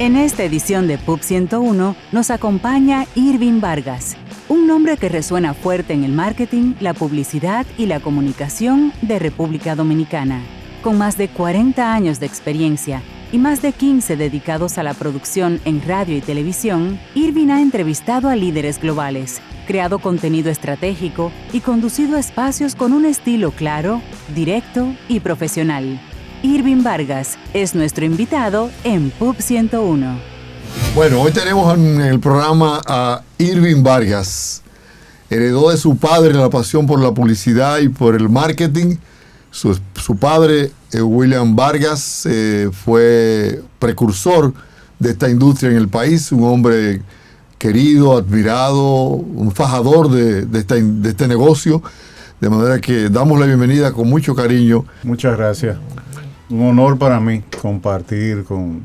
En esta edición de Pub 101 nos acompaña Irving Vargas, un nombre que resuena fuerte en el marketing, la publicidad y la comunicación de República Dominicana. Con más de 40 años de experiencia y más de 15 dedicados a la producción en radio y televisión, Irving ha entrevistado a líderes globales, creado contenido estratégico y conducido espacios con un estilo claro, directo y profesional. Irving Vargas es nuestro invitado en Pub 101. Bueno, hoy tenemos en el programa a Irving Vargas. Heredó de su padre la pasión por la publicidad y por el marketing. Su padre, William Vargas, fue precursor de esta industria en el país, un hombre querido, admirado, un fajador de este negocio, de manera que damos la bienvenida con mucho cariño. Muchas gracias. Un honor para mí compartir con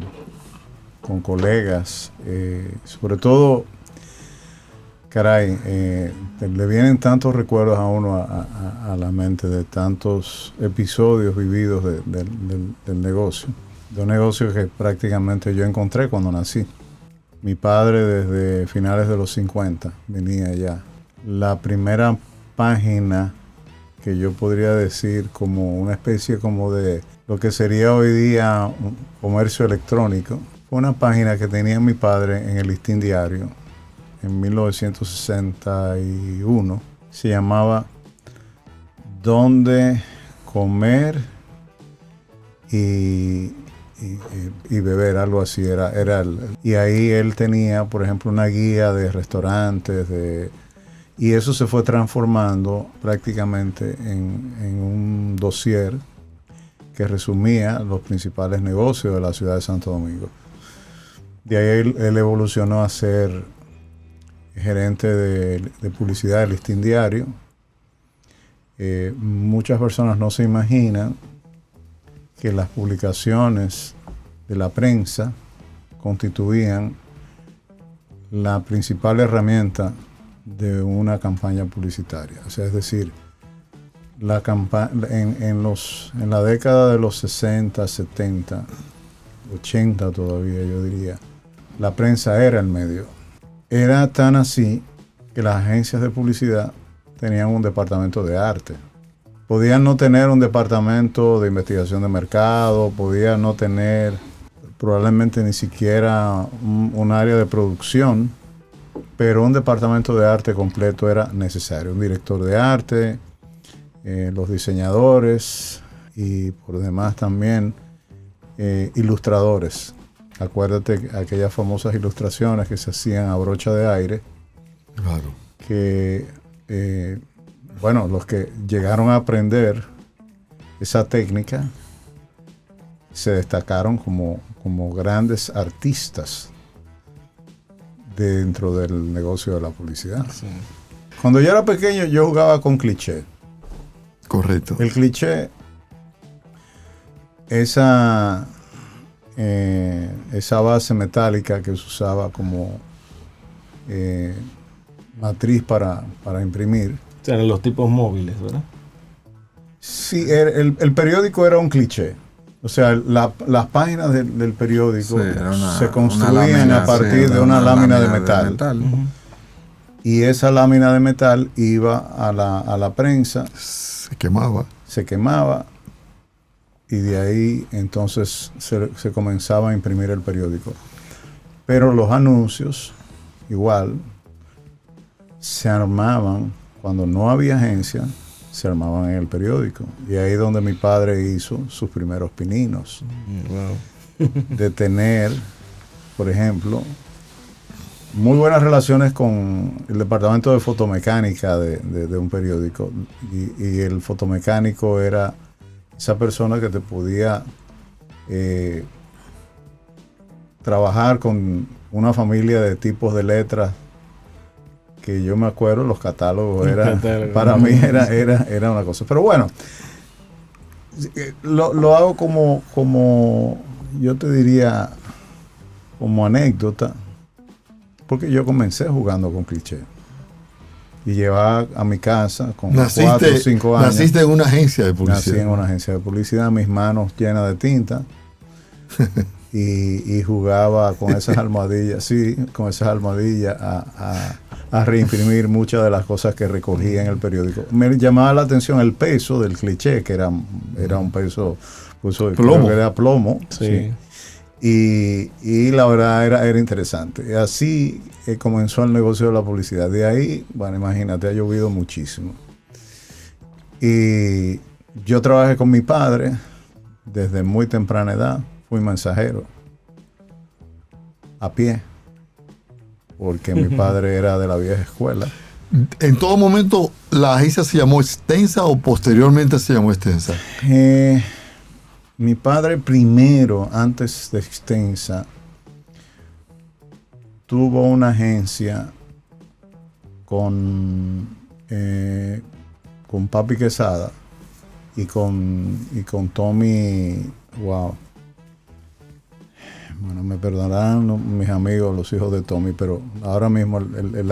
colegas, sobre todo, caray, le vienen tantos recuerdos a uno a la mente de tantos episodios vividos del negocio, de un negocio que prácticamente yo encontré cuando nací. Mi padre desde finales de los 50 venía ya. La primera página que yo podría decir como una especie como de lo que sería hoy día un comercio electrónico, fue una página que tenía mi padre en el Listín Diario en 1961. Se llamaba Dónde Comer y beber, algo así y ahí él tenía, por ejemplo, una guía de restaurantes, y eso se fue transformando prácticamente en un dossier que resumía los principales negocios de la ciudad de Santo Domingo. De ahí él evolucionó a ser gerente de publicidad del Listín Diario. Muchas personas no se imaginan que las publicaciones de la prensa constituían la principal herramienta de una campaña publicitaria. O sea, es decir, en la década de los 60, 70, 80 todavía, yo diría, la prensa era el medio. Era tan así que las agencias de publicidad tenían un departamento de arte. Podían no tener un departamento de investigación de mercado, podían no tener probablemente ni siquiera un área de producción, pero un departamento de arte completo era necesario. Un director de arte, los diseñadores y por demás también ilustradores. Acuérdate aquellas famosas ilustraciones que se hacían a brocha de aire. Claro. Que, los que llegaron a aprender esa técnica se destacaron como grandes artistas dentro del negocio de la publicidad. Sí. Cuando yo era pequeño, yo jugaba con cliché. Correcto. El cliché, esa base metálica que se usaba como matriz para imprimir. O sea, en los tipos móviles, ¿verdad? Sí, el periódico era un cliché. O sea, las páginas del periódico se construían a partir de una lámina de metal. Uh-huh. Y esa lámina de metal iba a la prensa. Se quemaba. Y de ahí entonces se comenzaba a imprimir el periódico. Pero los anuncios, igual, se armaban, cuando no había agencia, se armaban en el periódico. Y ahí es donde mi padre hizo sus primeros pininos. Wow. De tener, por ejemplo, muy buenas relaciones con el departamento de fotomecánica de un periódico. Y el fotomecánico era esa persona que te podía trabajar con una familia de tipos de letras que yo me acuerdo, los catálogos para mí era una cosa. Pero bueno, lo hago como yo te diría, como anécdota, porque yo comencé jugando con cliché. Y llevaba a mi casa con 4 o 5 años. Naciste en una agencia de publicidad. Nací en una agencia de publicidad, mis manos llenas de tinta. y jugaba con esas almohadillas, sí, con esas almohadillas a reimprimir muchas de las cosas que recogía en el periódico. Me llamaba la atención el peso del cliché, que era un peso, plomo. que era plomo. Sí. Sí. Y la verdad era interesante. Así comenzó el negocio de la publicidad. De ahí, bueno, imagínate, ha llovido muchísimo. Y yo trabajé con mi padre desde muy temprana edad. Fui mensajero a pie, porque mi padre era de la vieja escuela. ¿En todo momento la agencia se llamó Extensa o posteriormente se llamó Extensa? Mi padre primero, antes de Extensa, tuvo una agencia con Papi Quesada y con Tommy. Wow. Bueno, me perdonarán mis amigos, los hijos de Tommy, pero ahora mismo el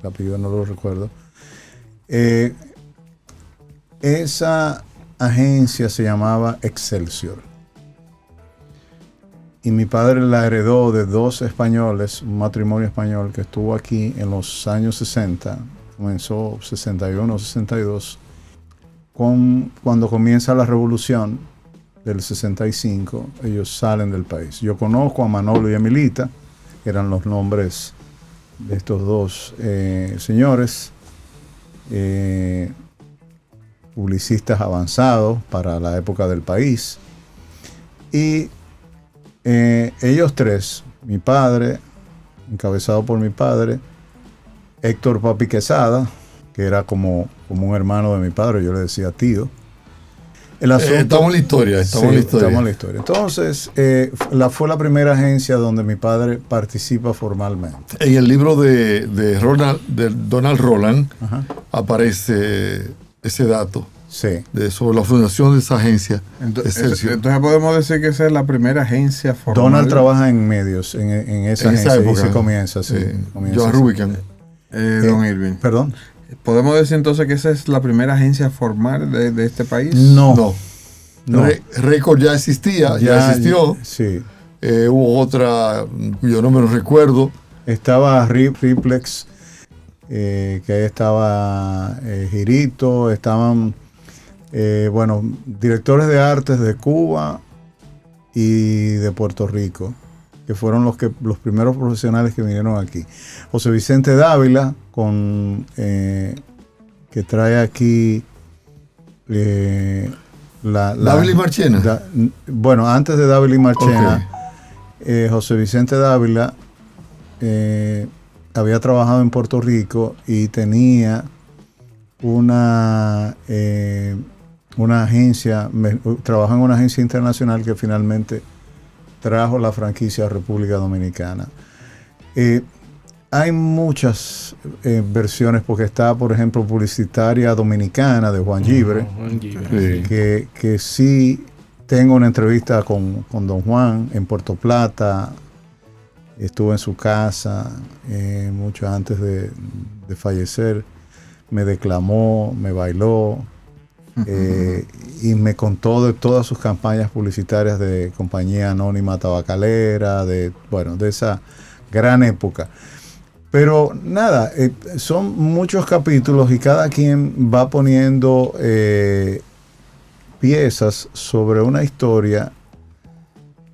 apellido no lo recuerdo. Esa agencia se llamaba Excelsior. Y mi padre la heredó de dos españoles, un matrimonio español que estuvo aquí en los años 60, comenzó 61, 62, cuando comienza la revolución del 65, ellos salen del país. Yo conozco a Manolo y Emilita, que eran los nombres de estos dos señores, publicistas avanzados para la época del país. Y ellos tres, mi padre, encabezado por mi padre, Héctor Papi Quesada, que era como un hermano de mi padre, yo le decía tío. Estamos en la historia, estamos en la historia. Entonces, fue la primera agencia donde mi padre participa formalmente. En el libro de Donald Roland, Ajá. aparece ese dato. Sí. Sobre la fundación de esa agencia. Entonces podemos decir que esa es la primera agencia formal. Donald trabaja en medios, en esa agencia, época, y se comienza, sí. Joan Rubicam. Don Irving. Perdón. ¿Podemos decir entonces que esa es la primera agencia formal de este país? No. Record ya existía, ya existió. Sí. Hubo otra, yo no me lo recuerdo. Estaba Riplex, que ahí estaba Girito, estaban, directores de artes de Cuba y de Puerto Rico, que fueron los primeros profesionales que vinieron aquí. José Vicente Dávila, que trae aquí Dávila y Marchena. Antes de Dávila y Marchena, okay. José Vicente Dávila había trabajado en Puerto Rico y tenía una agencia, trabajó en una agencia internacional que finalmente trajo la franquicia a República Dominicana. Hay muchas versiones, porque está, por ejemplo, Publicitaria Dominicana de Juan Gibre, que sí tengo una entrevista con don Juan en Puerto Plata. Estuve en su casa mucho antes de fallecer. Me declamó, me bailó y me contó de todas sus campañas publicitarias de Compañía Anónima Tabacalera, de esa gran época. Pero nada, son muchos capítulos y cada quien va poniendo piezas sobre una historia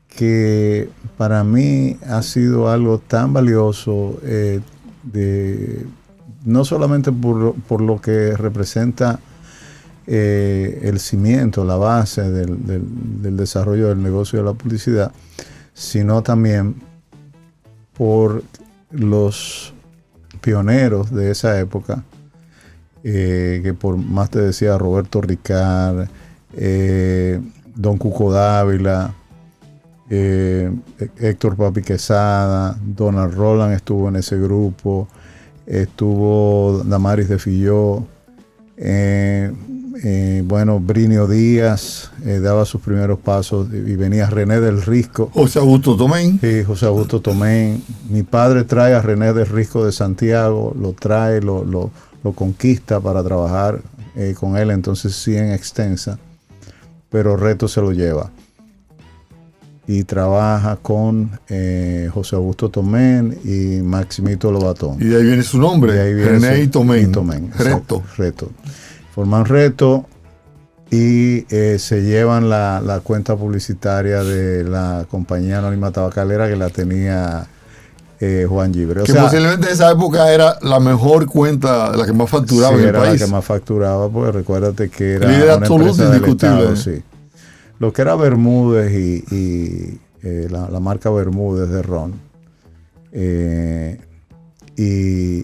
que para mí ha sido algo tan valioso, no solamente por lo que representa el cimiento, la base del desarrollo del negocio de la publicidad, sino también por los pioneros de esa época, que por más te decía Roberto Ricard, don Cuco Dávila, Héctor Papi Quesada, Donald Roland estuvo en ese grupo, estuvo Damaris de Filló, Brinio Díaz daba sus primeros pasos y venía René del Risco. José Augusto Tomén. Sí, José Augusto Tomén. Mi padre trae a René del Risco de Santiago, lo trae, lo conquista para trabajar con él, entonces sí en Extensa, pero Reto se lo lleva. y trabaja con José Augusto Tomén y Maximito Lobatón. Y de ahí viene su nombre, René y Tomén. Reto. Forman Reto y se llevan la cuenta publicitaria de la compañía anónima tabacalera que la tenía Juan Gibre. Que posiblemente en esa época era la mejor cuenta, la que más facturaba en el país. Era la que más facturaba, porque recuérdate que era líder una absoluto, empresa del indiscutible. Estado, sí. Lo que era Bermúdez y la marca Bermúdez de ron y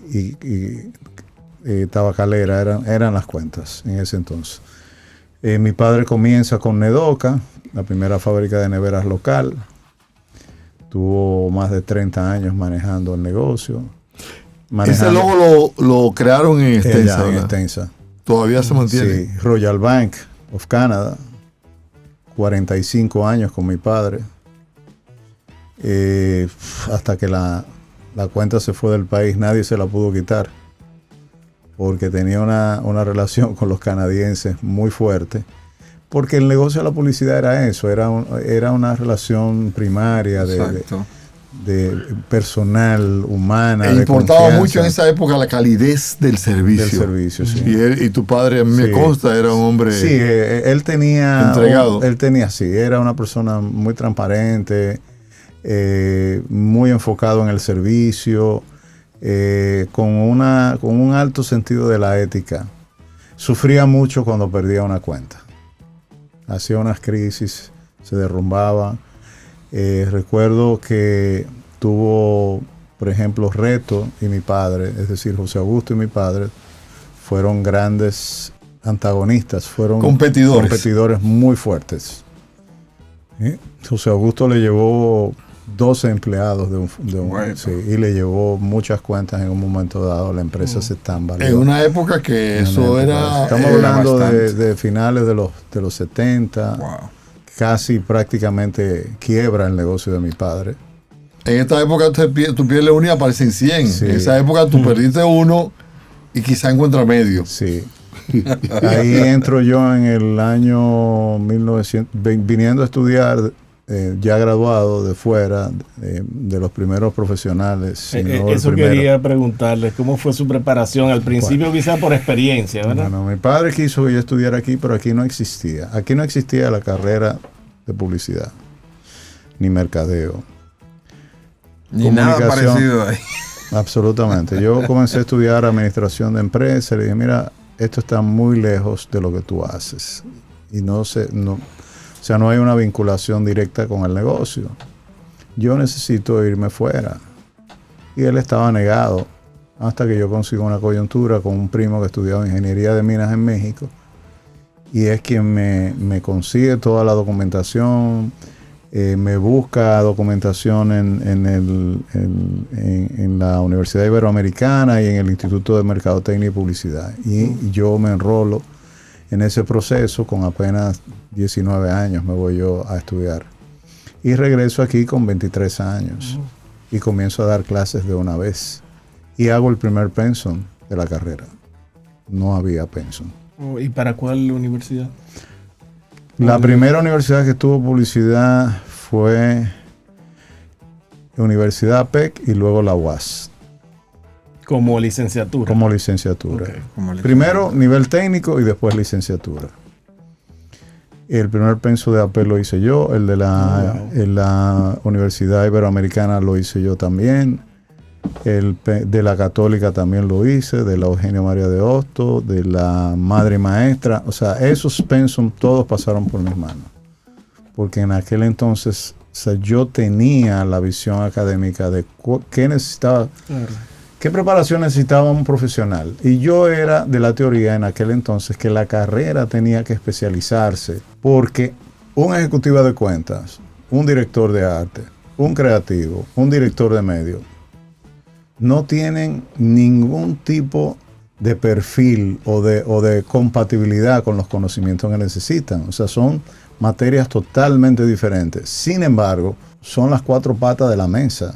Tabacalera eran las cuentas en ese entonces. Mi padre comienza con Nedoca, la primera fábrica de neveras local. Tuvo más de 30 años manejando el negocio. Ese logo lo crearon en Extensa. En Extensa. Todavía se mantiene. Sí, Royal Bank of Canada. 45 años con mi padre. Hasta que la cuenta se fue del país, nadie se la pudo quitar. Porque tenía una relación con los canadienses muy fuerte. Porque el negocio de la publicidad era eso, era una relación primaria de personal, humana. E importaba mucho en esa época la calidez del servicio. Del servicio, sí. Y tu padre, a mí me consta, era un hombre sí, él tenía entregado. Era una persona muy transparente, muy enfocado en el servicio, con un alto sentido de la ética. Sufría mucho cuando perdía una cuenta. Hacía unas crisis, se derrumbaba. Recuerdo que tuvo, por ejemplo, Reto y mi padre, es decir, José Augusto y mi padre, fueron grandes antagonistas, fueron competidores muy fuertes. José Augusto le llevó 12 empleados y le llevó muchas cuentas en un momento dado. La empresa se tambaleó. En una época que eso era... Estamos hablando de finales de los 70. Wow. Casi prácticamente quiebra el negocio de mi padre. En esta época tu piel unida aparecen 100. Sí. En esa época tú perdiste uno y quizá encuentra medio. Sí. Ahí entro yo en el año 1900, viniendo a estudiar, ya graduado de fuera, de los primeros profesionales. Eso quería preguntarle, ¿cómo fue su preparación? Al principio quizá por experiencia, ¿verdad? Bueno, mi padre quiso que yo estudiara aquí, pero aquí no existía. Aquí no existía la carrera de publicidad, ni mercadeo. Ni nada parecido ahí. Absolutamente. Yo comencé a estudiar administración de empresas y le dije, mira, esto está muy lejos de lo que tú haces. Y no hay una vinculación directa con el negocio. Yo necesito irme fuera. Y él estaba negado hasta que yo consigo una coyuntura con un primo que estudiaba ingeniería de minas en México. Y es quien me consigue toda la documentación, me busca documentación en la Universidad Iberoamericana y en el Instituto de Mercadotecnia y Publicidad. Y yo me enrolo en ese proceso. Con apenas 19 años me voy yo a estudiar. Y regreso aquí con 23 años. Y comienzo a dar clases de una vez. Y hago el primer pensum de la carrera. No había pensum. ¿Y para cuál universidad? La primera universidad que tuvo publicidad fue Universidad PEC y luego la UAS. Como licenciatura. Como licenciatura. Okay. Primero nivel técnico y después licenciatura. El primer penso de AP lo hice yo, el de la Universidad Iberoamericana lo hice yo también, el de la Católica también lo hice, de la Eugenio María de Hostos, de la Madre Maestra. O sea, esos pensum todos pasaron por mis manos. Porque en aquel entonces, o sea, yo tenía la visión académica de qué necesitaba, qué preparación necesitaba un profesional. Y yo era de la teoría en aquel entonces que la carrera tenía que especializarse, porque un ejecutivo de cuentas, un director de arte, un creativo, un director de medios, no tienen ningún tipo de perfil o de compatibilidad con los conocimientos que necesitan. O sea, son materias totalmente diferentes. Sin embargo, son las cuatro patas de la mesa.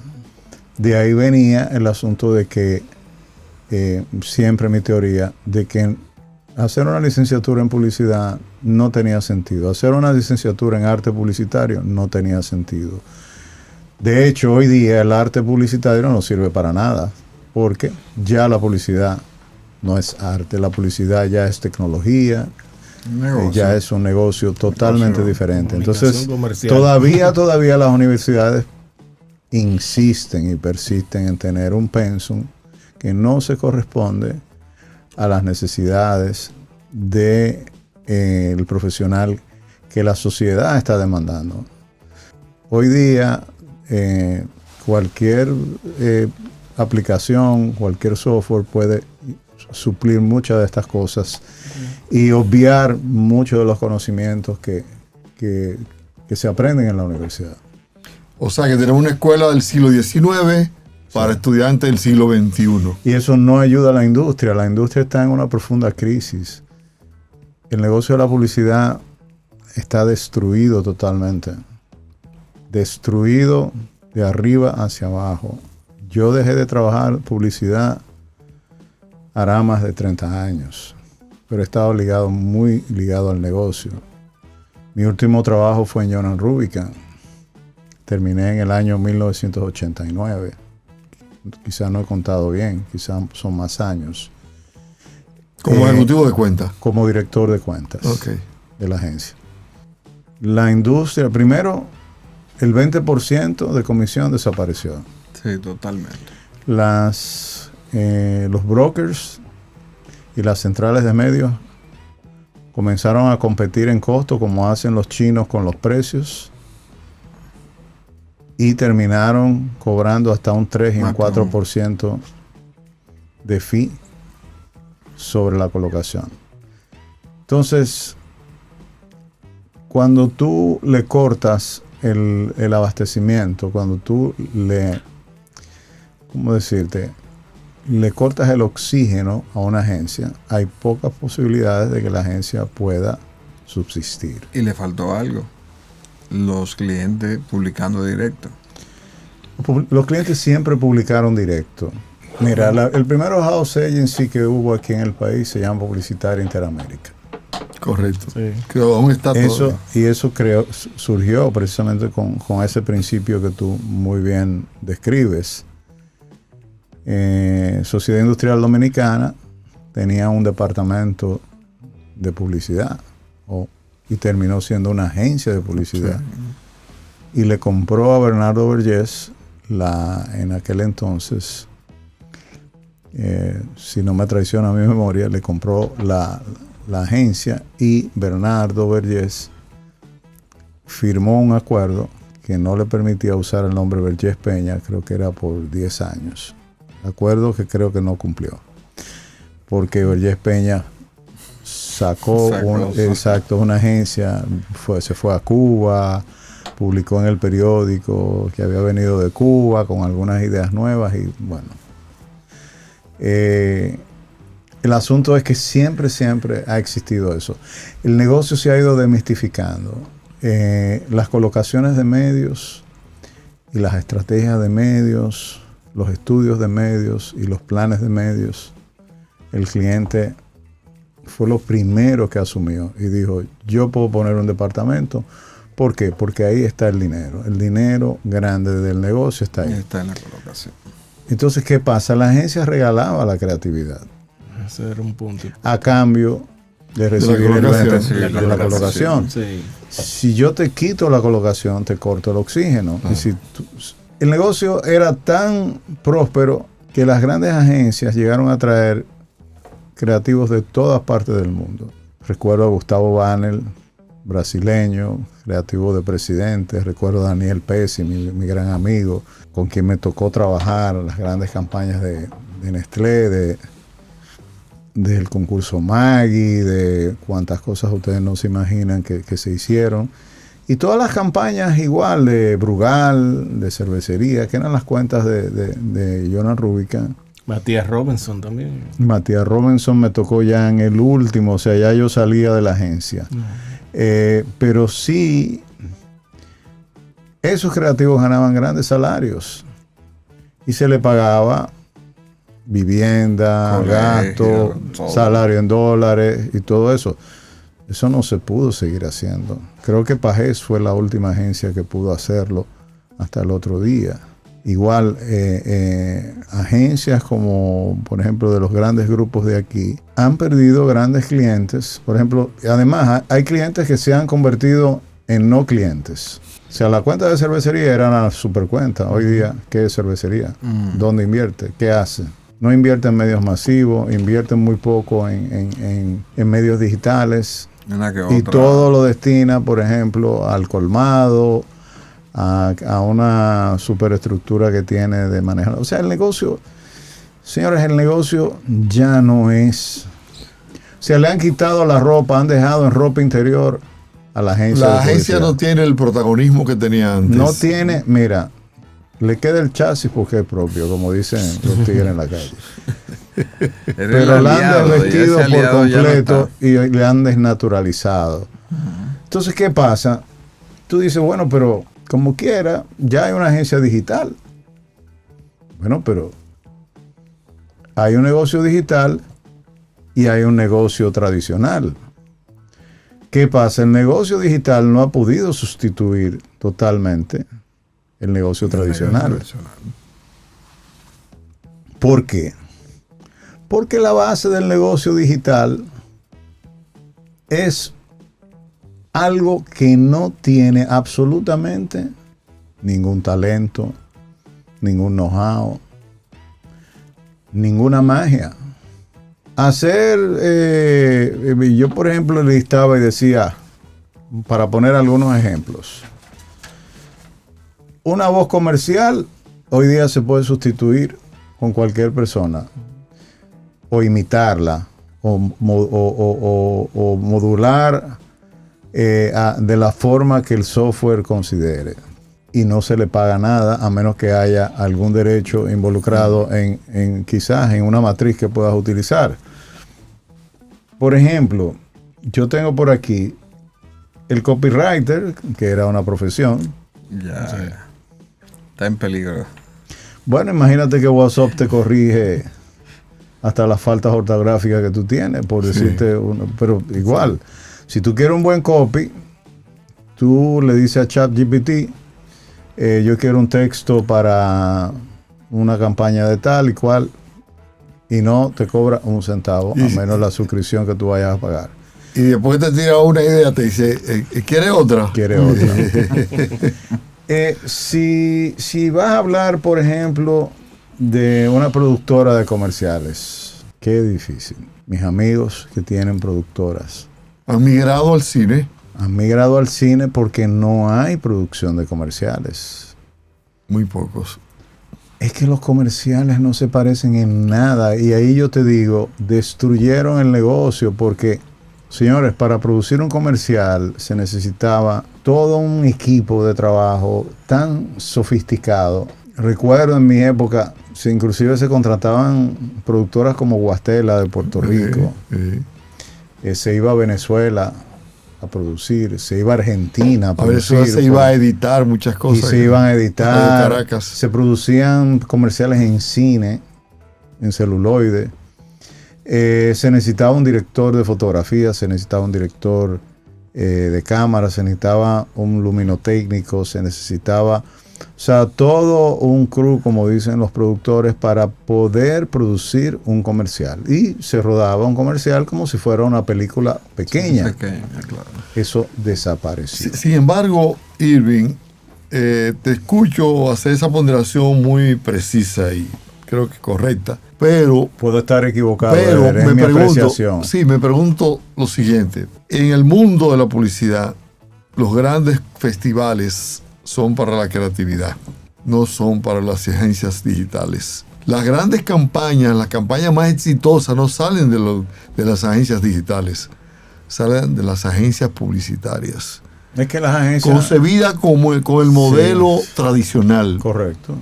De ahí venía el asunto de que, siempre mi teoría, de que hacer una licenciatura en publicidad no tenía sentido. Hacer una licenciatura en arte publicitario no tenía sentido. De hecho, hoy día el arte publicitario no sirve para nada, porque ya la publicidad no es arte, la publicidad ya es tecnología, ya es un negocio totalmente diferente. Entonces, todavía las universidades insisten y persisten en tener un pensum que no se corresponde a las necesidades del profesional que la sociedad está demandando. Hoy día, cualquier aplicación, cualquier software puede suplir muchas de estas cosas y obviar muchos de los conocimientos que se aprenden en la universidad. O sea que tenemos una escuela del siglo XIX para estudiantes del siglo XXI. Y eso no ayuda a la industria. La industria está en una profunda crisis. El negocio de la publicidad está destruido totalmente. Destruido de arriba hacia abajo. Yo dejé de trabajar publicidad hará más de 30 años, pero he estado muy ligado al negocio. Mi último trabajo fue en Jonan Rubicam. Terminé en el año 1989. Quizás no he contado bien, quizás son más años. Como ejecutivo de cuentas. Como director de cuentas de la agencia. La industria, primero, el 20% de comisión desapareció. Sí, totalmente. Los brokers y las centrales de medios comenzaron a competir en costo como hacen los chinos con los precios y terminaron cobrando hasta un 3 y un 4% de fee sobre la colocación. Entonces, cuando tú le cortas el abastecimiento, cuando tú le cortas el oxígeno a una agencia, hay pocas posibilidades de que la agencia pueda subsistir. Y le faltó algo. Los clientes publicando directo. Los clientes siempre publicaron directo. Mira, el primer house agency que hubo aquí en el país se llama Publicitaria Interamérica. Correcto. Sí. Que aún está eso, y eso surgió precisamente con ese principio que tú muy bien describes. Sociedad Industrial Dominicana tenía un departamento de publicidad y terminó siendo una agencia de publicidad. Sí. Y le compró a Bernardo Vergés en aquel entonces, si no me traiciona mi memoria, le compró la agencia y Bernardo Vergés firmó un acuerdo que no le permitía usar el nombre Vergés Peña, creo que era por 10 años. Acuerdo que creo que no cumplió, porque Vergés Peña sacó una agencia, se fue a Cuba, publicó en el periódico que había venido de Cuba con algunas ideas nuevas y bueno. El asunto es que siempre ha existido eso. El negocio se ha ido demistificando. Las colocaciones de medios y las estrategias de medios, los estudios de medios y los planes de medios, el cliente fue lo primero que asumió y dijo, yo puedo poner un departamento. ¿Por qué? Porque ahí está el dinero. El dinero grande del negocio está ahí. Está en la colocación. Entonces, ¿qué pasa? La agencia regalaba la creatividad. Ese era un punto. A cambio de recibir la colocación. Sí. Si yo te quito la colocación, te corto el oxígeno. Y si el negocio era tan próspero que las grandes agencias llegaron a traer creativos de todas partes del mundo. Recuerdo a Gustavo Banel, brasileño, creativo de Presidente. Recuerdo a Daniel Pesci, mi gran amigo, con quien me tocó trabajar las grandes campañas de Nestlé, del concurso Maggi, de cuantas cosas ustedes no se imaginan que se hicieron. Y todas las campañas igual de Brugal, de cervecería, que eran las cuentas de Jonan Rubicam. Matías Robinson también. Matías Robinson me tocó ya en el último, o sea, ya yo salía de la agencia. Pero sí, esos creativos ganaban grandes salarios y se le pagaba vivienda, gasto, salario en dólares y todo eso. Eso no se pudo seguir haciendo. Creo que Pagés fue la última agencia que pudo hacerlo hasta el otro día. Igual, agencias como, por ejemplo, de los grandes grupos de aquí, han perdido grandes clientes. Por ejemplo, además, hay clientes que se han convertido en no clientes. O sea, la cuenta de cervecería era una supercuenta. Hoy día, ¿qué es cervecería? ¿Dónde invierte? ¿Qué hace? No invierte en medios masivos, invierte muy poco en medios digitales. Y todo lo destina, por ejemplo, al colmado, a una superestructura que tiene de manejar. O sea, el negocio, señores, el negocio ya no es... O sea, le han quitado la ropa, han dejado en ropa interior a la agencia. La agencia no tiene el protagonismo que tenía antes. No tiene, mira, le queda el chasis porque es propio, como dicen los tigres en la calle. Pero la han desvestido por completo y le han desnaturalizado. Entonces, ¿qué pasa? Tú dices, bueno, pero como quiera, ya hay una agencia digital. Bueno, pero hay un negocio digital y hay un negocio tradicional. ¿Qué pasa? El negocio digital no ha podido sustituir totalmente el negocio tradicional. ¿Por qué? Porque la base del negocio digital es algo que no tiene absolutamente ningún talento, ningún know-how, ninguna magia. Yo por ejemplo listaba y decía, para poner algunos ejemplos, una voz comercial hoy día se puede sustituir con cualquier persona, o imitarla, o modular de la forma que el software considere. Y no se le paga nada a menos que haya algún derecho involucrado en quizás en una matriz que puedas utilizar. Por ejemplo, yo tengo por aquí el copywriter, que era una profesión. Ya, sí. Está en peligro. Bueno, imagínate que WhatsApp te corrige hasta las faltas ortográficas que tú tienes, por decirte uno. Pero igual, si tú quieres un buen copy, tú le dices a ChatGPT, yo quiero un texto para una campaña de tal y cual, y no te cobra un centavo, a menos la suscripción que tú vayas a pagar. Y después te tira una idea, te dice, ¿quiere otra? Quiere otra. Si vas a hablar, por ejemplo, de una productora de comerciales, qué difícil. Mis amigos que tienen productoras han migrado al cine. Han migrado al cine porque no hay producción de comerciales. Muy pocos. Es que los comerciales no se parecen en nada. Y ahí yo te digo, destruyeron el negocio porque, señores, para producir un comercial se necesitaba todo un equipo de trabajo tan sofisticado. Recuerdo en mi época, inclusive se contrataban productoras como Guastela de Puerto Rico. Se iba a Venezuela a producir, se iba a Argentina a producir. A veces se iba a editar muchas cosas. Y se iban a editar. Se producían comerciales en cine, en celuloide. Se necesitaba un director de fotografía, se necesitaba un director de cámara, se necesitaba un luminotécnico, se necesitaba, o sea, todo un crew, como dicen los productores, para poder producir un comercial. Y se rodaba un comercial como si fuera una película pequeña. Sí, pequeña, claro. Eso desapareció. Sin embargo, Irving, te escucho hacer esa ponderación muy precisa y creo que correcta, pero puedo estar equivocado. Pero me pregunto lo siguiente: en el mundo de la publicidad, los grandes festivales son para la creatividad, no son para las agencias digitales. Las grandes campañas, las campañas más exitosas no salen de las agencias digitales, salen de las agencias publicitarias. Es que las agencias concebidas con el modelo tradicional. Correcto.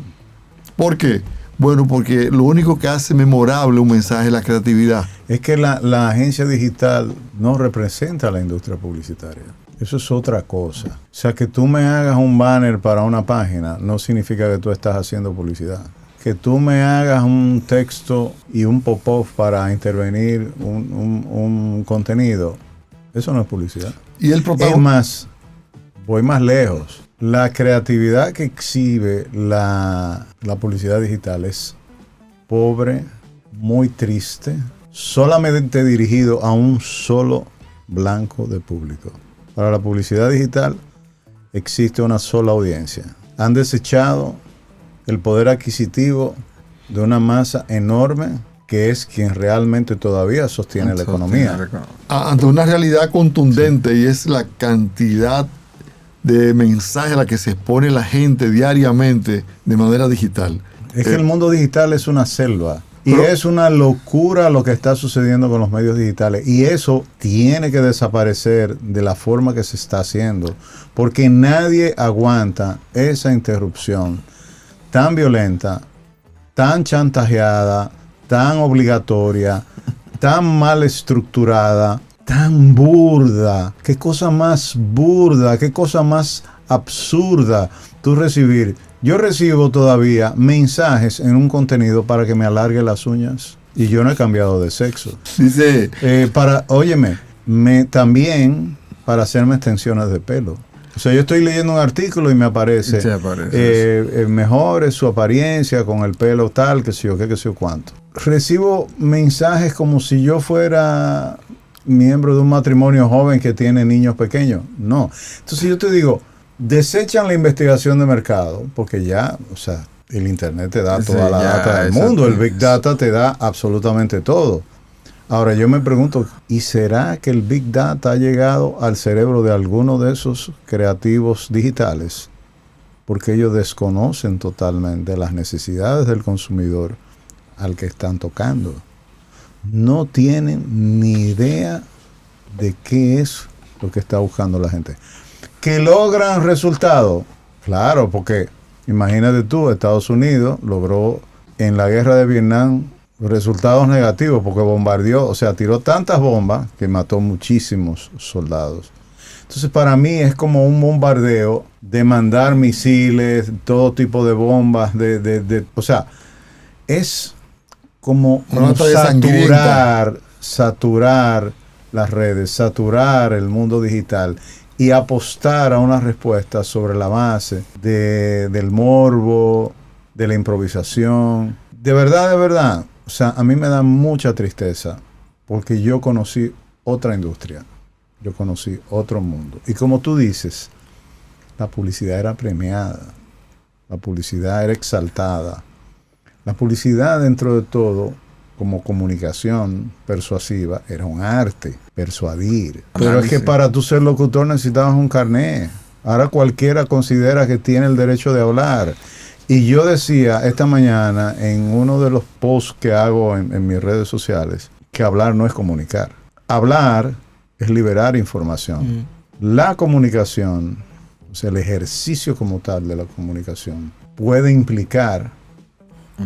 ¿Por qué? Bueno, porque lo único que hace memorable un mensaje es la creatividad. Es que la agencia digital no representa a la industria publicitaria. Eso es otra cosa. O sea, que tú me hagas un banner para una página no significa que tú estás haciendo publicidad. que tú me hagas un texto y un pop-off para intervenir un contenido, eso no es publicidad. Y el Es más, voy más lejos. La creatividad que exhibe la publicidad digital es pobre, muy triste, solamente dirigido a un solo blanco de público. Para la publicidad digital existe una sola audiencia. Han desechado el poder adquisitivo de una masa enorme que es quien realmente todavía sostiene la economía. Ante una realidad contundente, y es la cantidad de mensajes a la que se expone la gente diariamente de manera digital. Es que el mundo digital es una selva. Y es una locura lo que está sucediendo con los medios digitales. Y eso tiene que desaparecer de la forma que se está haciendo. Porque nadie aguanta esa interrupción tan violenta, tan chantajeada, tan obligatoria, tan mal estructurada, tan burda. Qué cosa más burda, qué cosa más absurda tú recibir. Yo recibo todavía mensajes en un contenido para que me alargue las uñas y yo no he cambiado de sexo. Dice, también para hacerme extensiones de pelo. O sea, yo estoy leyendo un artículo y me aparece, mejore su apariencia con el pelo tal, que sé yo, qué sé yo cuánto. Recibo mensajes como si yo fuera miembro de un matrimonio joven que tiene niños pequeños. No. Entonces yo te digo, desechan la investigación de mercado, porque ya, o sea, el Internet te da toda la data del mundo, el Big Data te da absolutamente todo. Ahora yo me pregunto, ¿y será que el Big Data ha llegado al cerebro de alguno de esos creativos digitales? Porque ellos desconocen totalmente las necesidades del consumidor al que están tocando. No tienen ni idea de qué es lo que está buscando la gente. ¿Que logran resultados? Claro, porque imagínate tú, Estados Unidos logró en la guerra de Vietnam resultados negativos porque bombardeó, o sea, tiró tantas bombas que mató muchísimos soldados. Entonces para mí es como un bombardeo de mandar misiles, todo tipo de bombas, o sea, es como saturar las redes, saturar el mundo digital y apostar a una respuesta sobre la base del morbo, de la improvisación. De verdad, o sea, a mí me da mucha tristeza porque yo conocí otra industria, yo conocí otro mundo. Y como tú dices, la publicidad era premiada, la publicidad era exaltada. La publicidad, dentro de todo, como comunicación persuasiva, era un arte, persuadir. Pero es que para tú ser locutor necesitabas un carnet. Ahora cualquiera considera que tiene el derecho de hablar. Y yo decía esta mañana en uno de los posts que hago en mis redes sociales, que hablar no es comunicar. Hablar es liberar información. La comunicación, o sea, el ejercicio como tal de la comunicación, puede implicar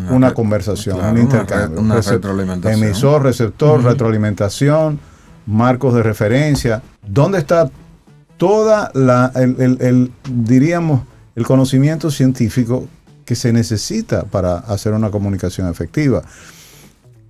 una conversación, un intercambio, una retroalimentación. Emisor, receptor, retroalimentación, marcos de referencia. ¿Dónde está toda diríamos, el conocimiento científico que se necesita para hacer una comunicación efectiva?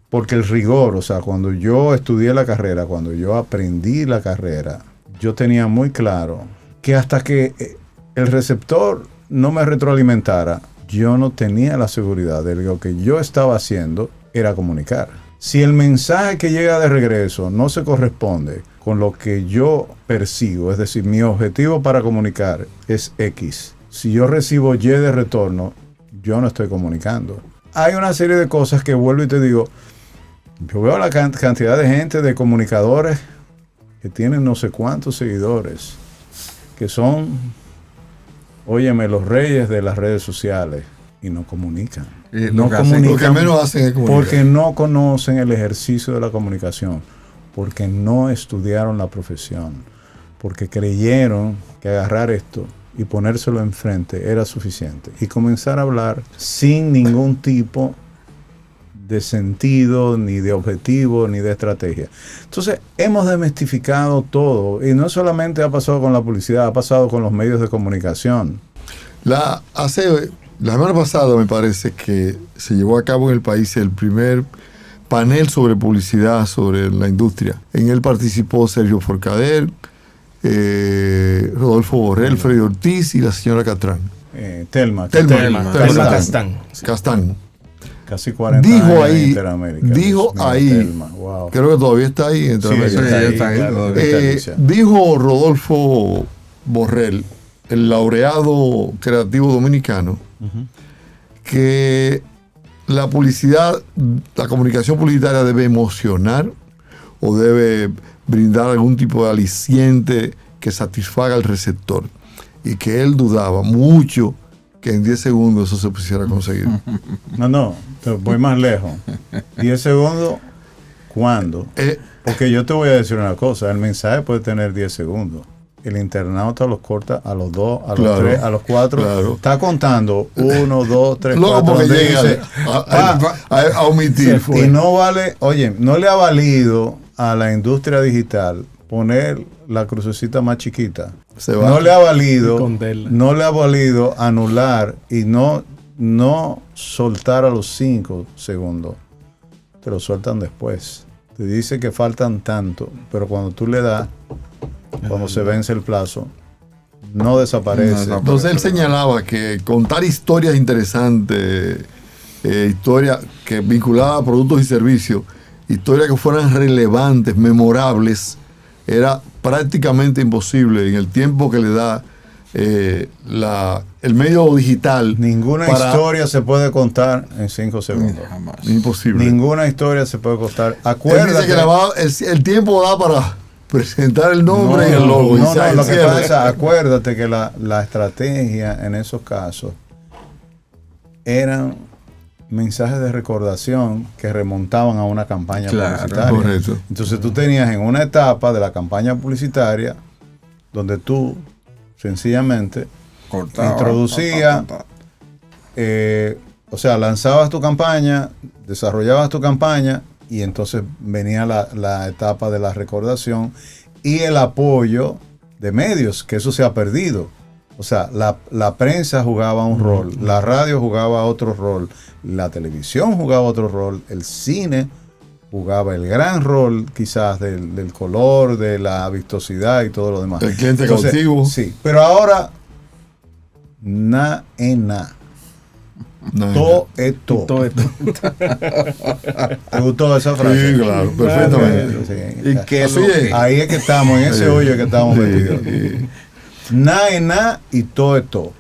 Porque el rigor, o sea, cuando yo estudié la carrera, cuando yo aprendí la carrera, yo tenía muy claro que hasta que el receptor no me retroalimentara, yo no tenía la seguridad de que lo que yo estaba haciendo era comunicar. Si el mensaje que llega de regreso no se corresponde con lo que yo percibo, es decir, mi objetivo para comunicar es X. Si yo recibo Y de retorno, yo no estoy comunicando. Hay una serie de cosas que vuelvo y te digo, yo veo la cantidad de gente, de comunicadores que tienen no sé cuántos seguidores, que son, óyeme, los reyes de las redes sociales y no comunican. Lo que menos hacen es comunicar. Porque no conocen el ejercicio de la comunicación, porque no estudiaron la profesión, porque creyeron que agarrar esto y ponérselo enfrente era suficiente y comenzar a hablar sin ningún tipo de sentido, ni de objetivo, ni de estrategia. Entonces, hemos desmistificado todo, y no solamente ha pasado con la publicidad, ha pasado con los medios de comunicación. Hace La semana pasada me parece que se llevó a cabo en el país el primer panel sobre publicidad sobre la industria. En él participó Sergio Forcader, Rodolfo Borrell, Freddy Ortiz y la señora Castrán. Telma Castán. Casi 40 dijo años ahí, en Interamérica. Dijo ahí, Telma, wow. creo que todavía está ahí en Interamérica. Sí, está ahí, claro. Dijo Rodolfo Borrell, el laureado creativo dominicano, que la publicidad, la comunicación publicitaria debe emocionar o debe brindar algún tipo de aliciente que satisfaga al receptor, y que él dudaba mucho que en 10 segundos eso se pudiera conseguir. No, voy más lejos. 10 segundos, ¿cuándo? Porque yo te voy a decir una cosa, el mensaje puede tener 10 segundos. El internauta los corta a los 2, a los 3, a los 4. Claro. Está contando 1, 2, 3, 4. Porque llega a omitir. Y no vale, oye, no le ha valido a la industria digital poner la crucecita más chiquita. No le ha valido anular y no soltar a los 5 segundos. Te lo sueltan después. Te dice que faltan tanto, pero cuando tú le das, cuando se vence el plazo, no desaparece. Entonces él señalaba que contar historias interesantes, historias que vinculadas a productos y servicios, historias que fueran relevantes, memorables, era prácticamente imposible en el tiempo que le da el medio digital. Ninguna historia se puede contar en 5 segundos. Jamás. Imposible. Ninguna historia se puede contar. Acuérdate. Él dice que el tiempo da para presentar el nombre y el logo. Lo que pasa, acuérdate que la estrategia en esos casos eran mensajes de recordación que remontaban a una campaña publicitaria. Correcto. Entonces tú tenías en una etapa de la campaña publicitaria donde tú sencillamente introducías, lanzabas tu campaña, desarrollabas tu campaña, y entonces venía la etapa de la recordación y el apoyo de medios, que eso se ha perdido. O sea, la prensa jugaba un rol, la radio jugaba otro rol, la televisión jugaba otro rol, el cine jugaba el gran rol quizás del color, de la vistosidad y todo lo demás. El cliente cautivo. Sí, pero ahora na. Todo es todo. ¿Te gustó esa frase? Sí, claro, perfectamente. Sí. ¿Y qué ahí es que estamos, en ese hoyo que estamos metidos. Na es na y todo es todo.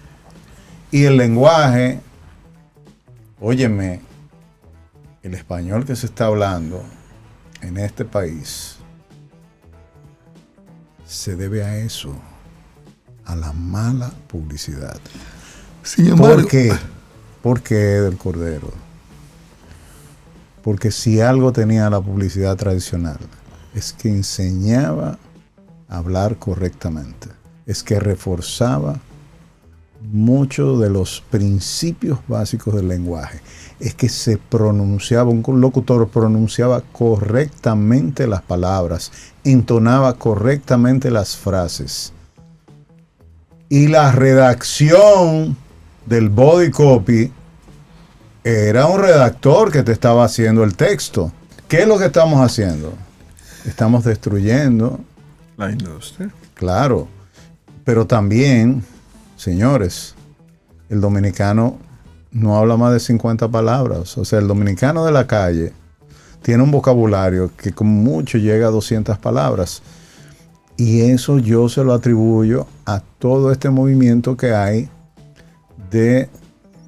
Y el lenguaje, óyeme, el español que se está hablando en este país se debe a eso, a la mala publicidad. Sin embargo, ¿Por qué? ¿Por qué, del Cordero? Porque si algo tenía la publicidad tradicional, es que enseñaba a hablar correctamente, es que reforzaba muchos de los principios básicos del lenguaje, es que se pronunciaba, un locutor pronunciaba correctamente las palabras, entonaba correctamente las frases. Y la redacción del body copy era un redactor que te estaba haciendo el texto. ¿Qué es lo que estamos haciendo? Estamos destruyendo la industria. Claro, pero también, señores, el dominicano no habla más de 50 palabras. O sea, el dominicano de la calle tiene un vocabulario que con mucho llega a 200 palabras. Y eso yo se lo atribuyo a todo este movimiento que hay de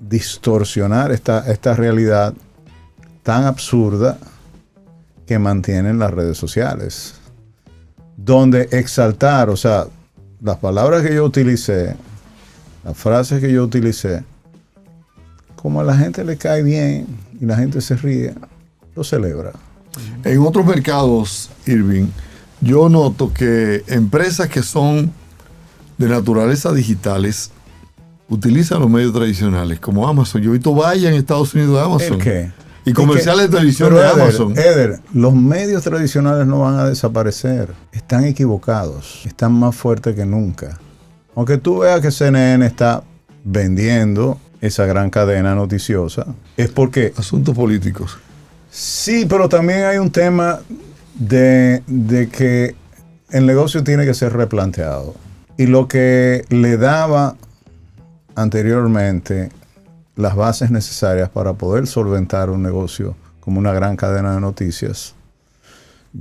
distorsionar esta realidad tan absurda que mantienen las redes sociales, donde exaltar, o sea, las palabras que yo utilicé, las frases que yo utilicé, como a la gente le cae bien y la gente se ríe, lo celebra. En otros mercados, Irving, yo noto que empresas que son de naturaleza digitales utilizan los medios tradicionales, como Amazon. Yo he visto vallas en Estados Unidos de Amazon. ¿El qué? Y comerciales de televisión de Amazon. Eder, los medios tradicionales no van a desaparecer. Están equivocados. Están más fuertes que nunca. Aunque tú veas que CNN está vendiendo esa gran cadena noticiosa, es porque... Asuntos políticos. Sí, pero también hay un tema de que el negocio tiene que ser replanteado. Y lo que le daba anteriormente las bases necesarias para poder solventar un negocio como una gran cadena de noticias,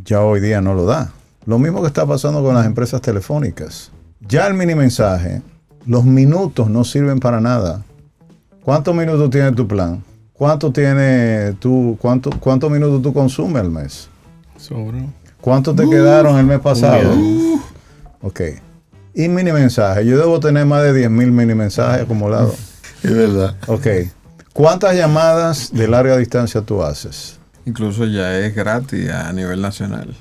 ya hoy día no lo da. Lo mismo que está pasando con las empresas telefónicas. Ya el mini mensaje, los minutos no sirven para nada. ¿Cuántos minutos tiene tu plan? ¿Cuántos minutos tú consumes al mes? Sobre. ¿Cuántos te quedaron el mes pasado? Ok. Y mini mensaje. Yo debo tener más de 10,000 mini mensajes acumulados. Es verdad. Ok. ¿Cuántas llamadas de larga distancia tú haces? Incluso ya es gratis a nivel nacional.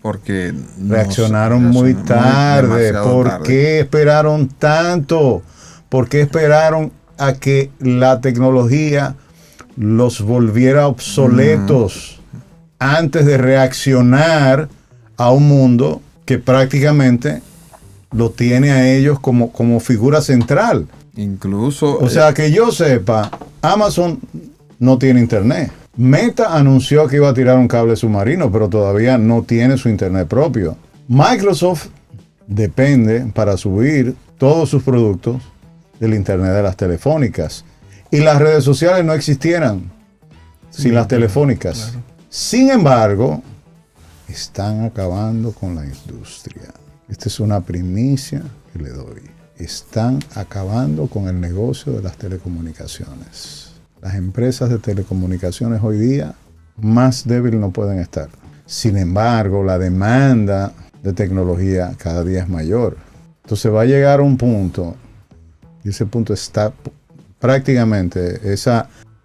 Porque reaccionaron muy tarde. ¿Por qué esperaron tanto? ¿Por qué esperaron a que la tecnología los volviera obsoletos antes de reaccionar a un mundo que prácticamente lo tiene a ellos como figura central? Incluso... O sea, que yo sepa, Amazon no tiene internet. Meta anunció que iba a tirar un cable submarino, pero todavía no tiene su internet propio. Microsoft depende para subir todos sus productos del internet de las telefónicas. Y las redes sociales no existieran sin las telefónicas. Claro. Sin embargo, están acabando con la industria. Esta es una primicia que le doy. Están acabando con el negocio de las telecomunicaciones. Las empresas de telecomunicaciones hoy día más débiles no pueden estar. Sin embargo, la demanda de tecnología cada día es mayor. Entonces va a llegar un punto, y ese punto está prácticamente,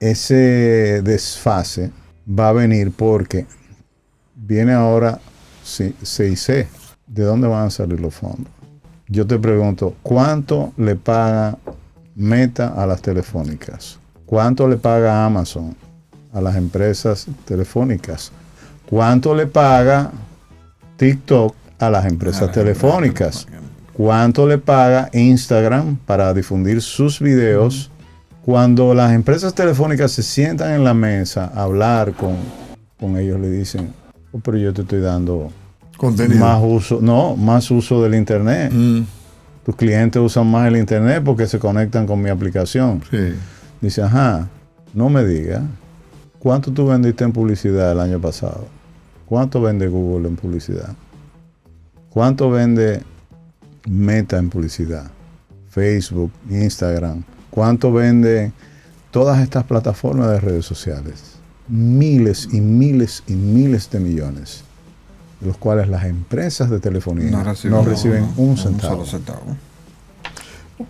ese desfase va a venir porque viene ahora CIC. ¿De dónde van a salir los fondos? Yo te pregunto, ¿cuánto le paga Meta a las telefónicas? ¿Cuánto le paga Amazon a las empresas telefónicas? ¿Cuánto le paga TikTok a las empresas telefónicas? ¿Cuánto le paga Instagram para difundir sus videos? Cuando las empresas telefónicas se sientan en la mesa a hablar con ellos, le dicen, oh, pero yo te estoy dando contenido. Más uso del internet. Tus clientes usan más el internet porque se conectan con mi aplicación. Sí. Dice, ajá, no me digas, ¿cuánto tú vendiste en publicidad el año pasado? ¿Cuánto vende Google en publicidad? ¿Cuánto vende Meta en publicidad? Facebook, Instagram. ¿Cuánto vende todas estas plataformas de redes sociales? Miles y miles y miles de millones, de los cuales las empresas de telefonía no reciben un centavo.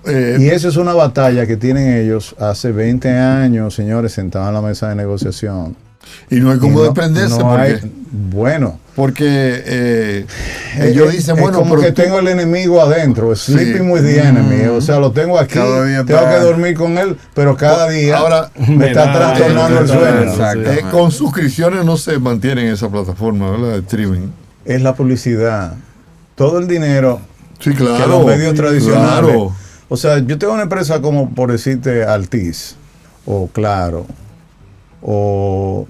Y esa es una batalla que tienen ellos hace 20 años, señores, sentados en la mesa de negociación. Y no hay cómo desprenderse. Porque ellos dicen, bueno, como que tengo el enemigo adentro, sleeping with the enemy. O sea, lo tengo aquí, tengo que dormir con él, pero cada día ahora me está trastornando el sueño. Con suscripciones no se mantiene en esa plataforma, ¿verdad? De streaming. Es la publicidad. Todo el dinero que los medios tradicionales. Claro. O sea, yo tengo una empresa como, por decirte, Altiz, o Claro, o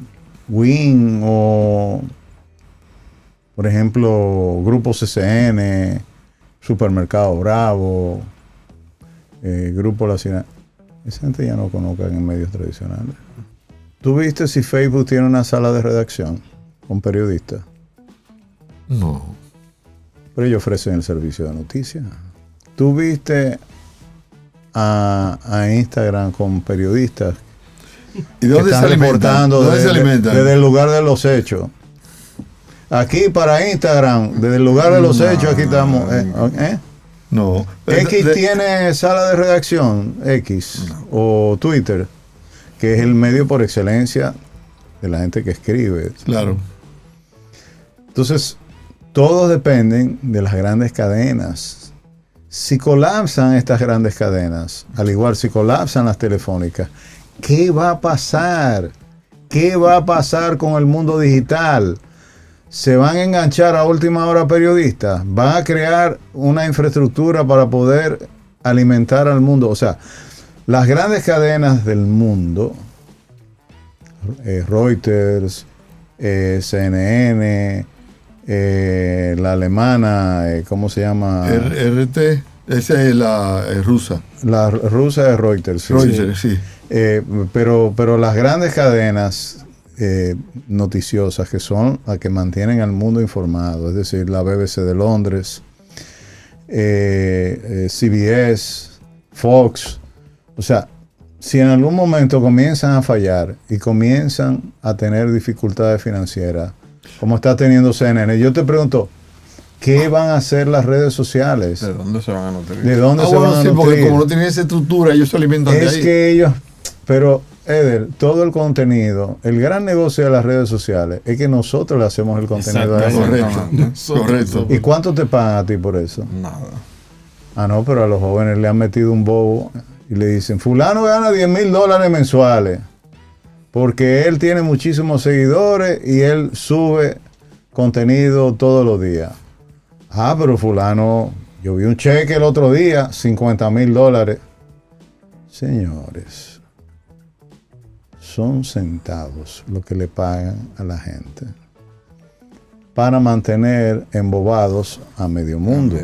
Win, o por ejemplo, Grupo CCN, Supermercado Bravo, Grupo La Ciudad. Esa gente ya no conozca en medios tradicionales. ¿Tú viste si Facebook tiene una sala de redacción con periodistas? No. Pero ellos ofrecen el servicio de noticias. ¿Tú viste a Instagram con periodistas ¿y dónde se alimentan? Desde el lugar de los hechos? Aquí para Instagram, desde el lugar de los hechos, aquí estamos. No. X tiene sala de redacción, X, o Twitter, que es el medio por excelencia de la gente que escribe. Claro. Entonces, todos dependen de las grandes cadenas. Si colapsan estas grandes cadenas, al igual si colapsan las telefónicas, ¿qué va a pasar? ¿Qué va a pasar con el mundo digital? ¿Se van a enganchar a última hora periodistas? ¿Van a crear una infraestructura para poder alimentar al mundo? O sea, las grandes cadenas del mundo, Reuters, CNN, la alemana, ¿cómo se llama? RT, esa es la rusa. La rusa es Reuters. Sí. Reuters, sí. Pero las grandes cadenas noticiosas que son las que mantienen al mundo informado, es decir, la BBC de Londres, CBS, Fox, o sea, si en algún momento comienzan a fallar y comienzan a tener dificultades financieras, como está teniendo CNN, yo te pregunto, ¿qué van a hacer las redes sociales? ¿De dónde se van a nutrir? ¿De dónde se van a nutrir? Porque como no tienen esa estructura, ellos se alimentan de ahí. Es que ellos, pero Eder, todo el contenido, el gran negocio de las redes sociales es que nosotros le hacemos el contenido a ellos. Correcto. ¿Y cuánto te pagan a ti por eso? Nada. Ah, no, pero a los jóvenes le han metido un bobo y le dicen, fulano gana $10,000 mensuales porque él tiene muchísimos seguidores y él sube contenido todos los días. Ah, pero fulano, yo vi un cheque el otro día, $50,000. Señores, son centavos lo que le pagan a la gente para mantener embobados a medio mundo.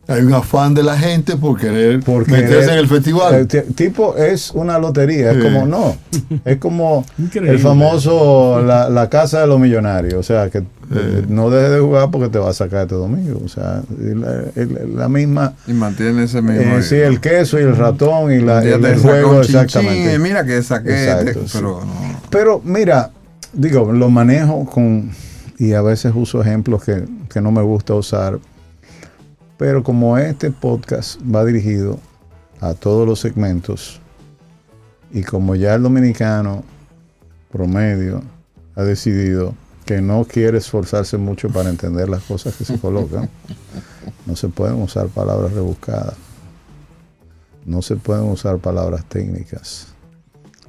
Hay un afán de la gente por querer meterse en el festival. Tipo, es una lotería, es como, no, es como Increíble. el famoso la casa de los millonarios, o sea, que no dejes de jugar porque te va a sacar este domingo, o sea, la misma... Y mantiene ese mismo... sí, el queso y el ratón y el juego, exactamente. Mira que saqué, Exacto, pero sí. no. Pero mira, digo, lo manejo con, y a veces uso ejemplos que no me gusta usar, pero como este podcast va dirigido a todos los segmentos y como ya el dominicano promedio ha decidido que no quiere esforzarse mucho para entender las cosas que se colocan, no se pueden usar palabras rebuscadas, no se pueden usar palabras técnicas.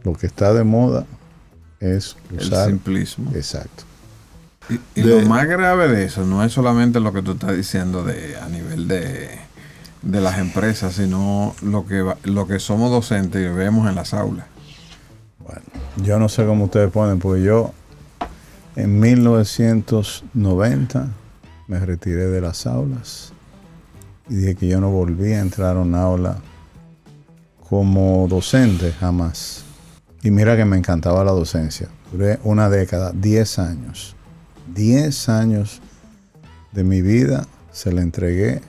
Lo que está de moda es usar... El simplismo. Exacto. Y lo más grave de eso no es solamente lo que tú estás diciendo a nivel de las empresas, sino lo que somos docentes y vemos en las aulas. Bueno, yo no sé cómo ustedes ponen, porque yo en 1990 me retiré de las aulas y dije que yo no volví a entrar a una aula como docente jamás. Y mira que me encantaba la docencia. Duré una década, 10 años. 10 años de mi vida se la entregué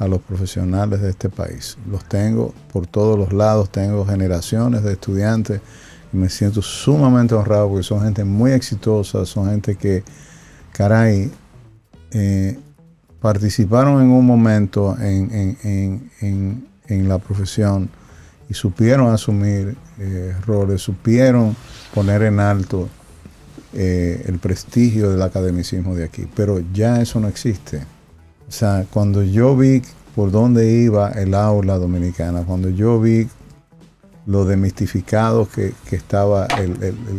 a los profesionales de este país. Los tengo por todos los lados, tengo generaciones de estudiantes y me siento sumamente honrado porque son gente muy exitosa, son gente que, caray, participaron en un momento en la profesión y supieron asumir roles, supieron poner en alto el prestigio del academicismo de aquí, pero ya eso no existe. O sea, cuando yo vi por dónde iba el aula dominicana, cuando yo vi lo demistificado que estaba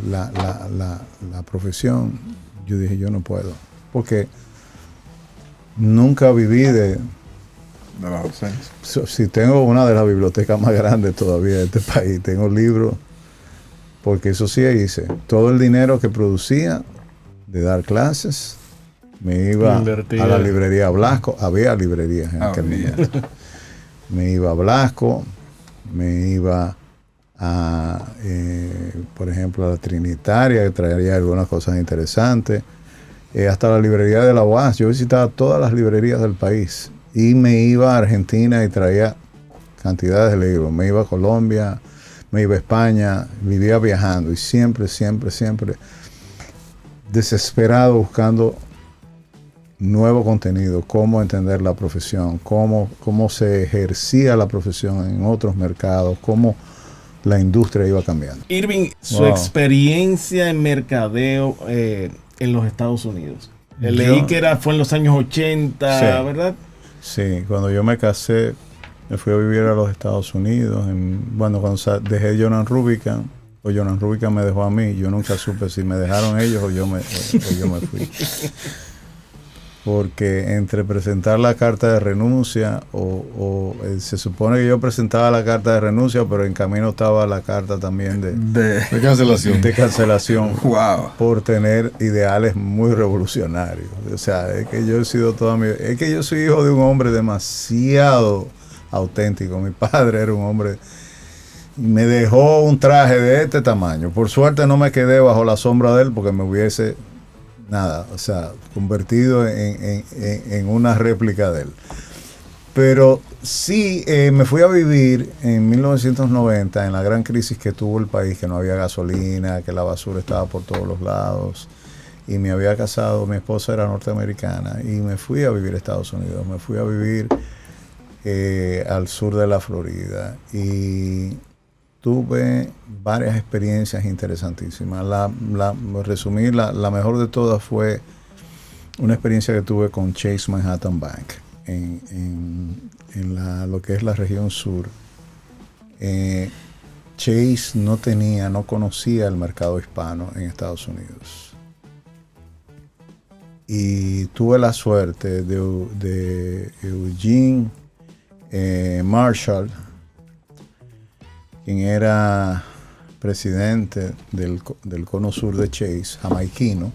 la profesión, yo dije, yo no puedo, porque nunca viví de la docencia. Si tengo una de las bibliotecas más grandes todavía de este país, tengo libros. Porque eso sí hice. Todo el dinero que producía de dar clases, me iba a la librería Blasco. Había librerías en aquel momento. Me iba a Blasco, me iba a, por ejemplo, a la Trinitaria, que traería algunas cosas interesantes. Hasta la librería de la UAS. Yo visitaba todas las librerías del país. Y me iba a Argentina y traía cantidades de libros. Me iba a Colombia, me iba a España, vivía viajando y siempre desesperado buscando nuevo contenido, cómo entender la profesión, cómo se ejercía la profesión en otros mercados, cómo la industria iba cambiando. Irving, su experiencia en mercadeo en los Estados Unidos. Leí que fue en los años 80, sí, ¿verdad? Sí, cuando yo me casé, me fui a vivir a los Estados Unidos. Cuando dejé Jonan Rubicam, o Jonan Rubicam me dejó a mí, yo nunca supe si me dejaron ellos o yo me fui. porque entre presentar la carta de renuncia se supone que yo presentaba la carta de renuncia, pero en camino estaba la carta también de cancelación. De cancelación. Wow. Por tener ideales muy revolucionarios. O sea, es que yo he sido es que yo soy hijo de un hombre demasiado auténtico. Mi padre era un hombre y me dejó un traje de este tamaño. Por suerte no me quedé bajo la sombra de él porque me hubiese convertido en una réplica de él. Pero sí, me fui a vivir en 1990, en la gran crisis que tuvo el país, que no había gasolina, que la basura estaba por todos los lados, y me había casado, mi esposa era norteamericana, y me fui a vivir a Estados Unidos, me fui a vivir al sur de la Florida, y tuve varias experiencias interesantísimas. Resumir, la mejor de todas fue una experiencia que tuve con Chase Manhattan Bank en lo que es la región sur. Chase no conocía el mercado hispano en Estados Unidos. Y tuve la suerte de Eugene Marshall, quien era presidente del cono sur de Chase, jamaiquino,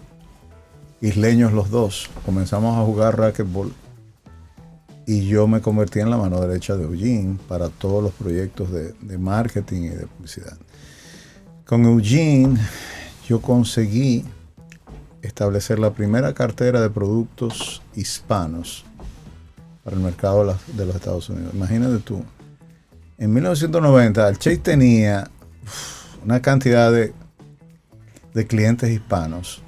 isleños los dos. Comenzamos a jugar racquetball y yo me convertí en la mano derecha de Eugene para todos los proyectos de marketing y de publicidad. Con Eugene yo conseguí establecer la primera cartera de productos hispanos para el mercado de los Estados Unidos. Imagínate tú. En 1990, el Chase tenía una cantidad de clientes hispanos,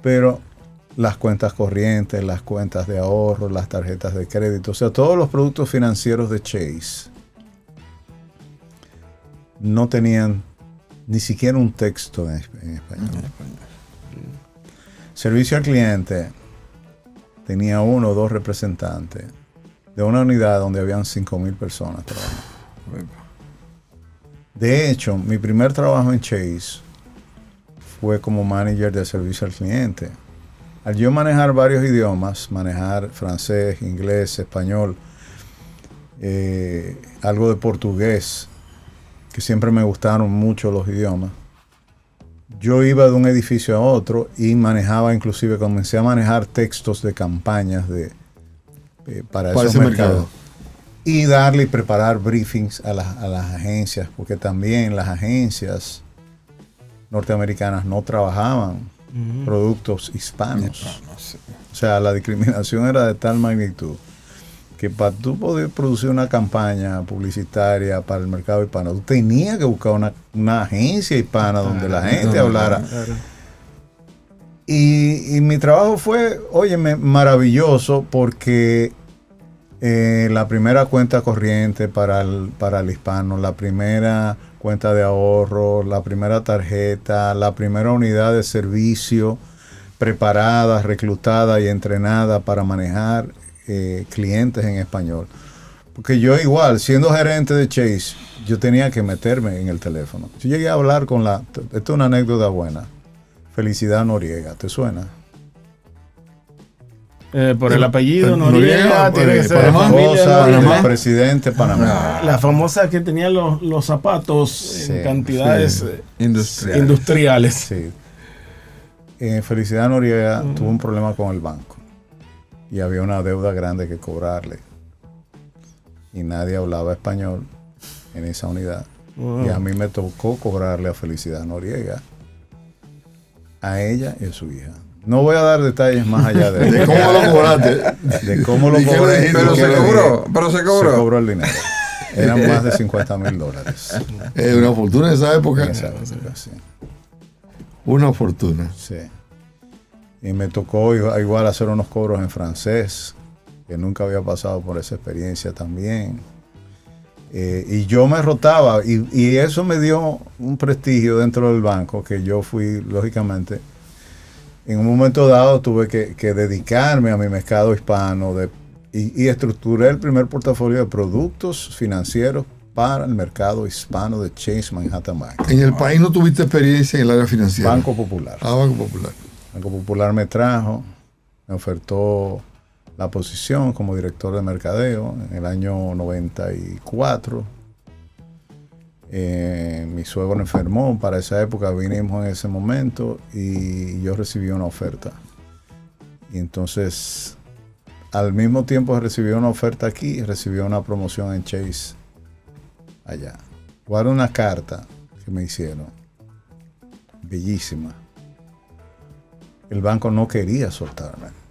pero las cuentas corrientes, las cuentas de ahorro, las tarjetas de crédito, o sea, todos los productos financieros de Chase no tenían ni siquiera un texto en español. Servicio al cliente tenía 1 o 2 representantes de una unidad donde habían 5,000 personas trabajando. De hecho, mi primer trabajo en Chase fue como manager de servicio al cliente. Al yo manejar varios idiomas, manejar francés, inglés, español, algo de portugués, que siempre me gustaron mucho los idiomas, yo iba de un edificio a otro y comencé a manejar textos de campañas para esos mercados. Y darle y preparar briefings a las agencias, porque también las agencias norteamericanas no trabajaban productos hispanos. O sea, la discriminación era de tal magnitud que para tú poder producir una campaña publicitaria para el mercado hispano, tú tenías que buscar una agencia hispana donde la gente hablara. Claro. Y mi trabajo fue, óyeme, maravilloso, porque la primera cuenta corriente para el hispano, la primera cuenta de ahorro, la primera tarjeta, la primera unidad de servicio preparada, reclutada y entrenada para manejar clientes en español. Porque yo igual, siendo gerente de Chase, yo tenía que meterme en el teléfono. Yo llegué a hablar con esto es una anécdota buena, Felicidad Noriega, ¿te suena? Por el apellido Noriega, tiene que ser Panamá, presidente Panamá. La famosa que tenía los zapatos en cantidades industriales. Sí. Felicidad Noriega tuvo un problema con el banco y había una deuda grande que cobrarle. Y nadie hablaba español en esa unidad. Y a mí me tocó cobrarle a Felicidad Noriega, a ella y a su hija. No voy a dar detalles más allá de cómo lo cobraste. De cómo lo cobré. Pero se cobró. Se cobró el dinero. Eran más de $50,000. Es una fortuna en esa época. En esa época, sí. Una fortuna. Sí. Y me tocó igual hacer unos cobros en francés, que nunca había pasado por esa experiencia también. Y yo me rotaba, y eso me dio un prestigio dentro del banco, que yo fui, lógicamente, en un momento dado tuve que dedicarme a mi mercado hispano y estructuré el primer portafolio de productos financieros para el mercado hispano de Chase Manhattan Bank. ¿En el país no tuviste experiencia en el área financiera? Banco Popular. Banco Popular. Banco Popular me trajo me ofertó la posición como director de mercadeo en el año 94. Mi suegro enfermó, para esa época vinimos en ese momento y yo recibí una oferta. Y entonces, al mismo tiempo que recibí una oferta aquí, recibí una promoción en Chase allá. Fue una carta que me hicieron, bellísima. El banco no quería soltarme.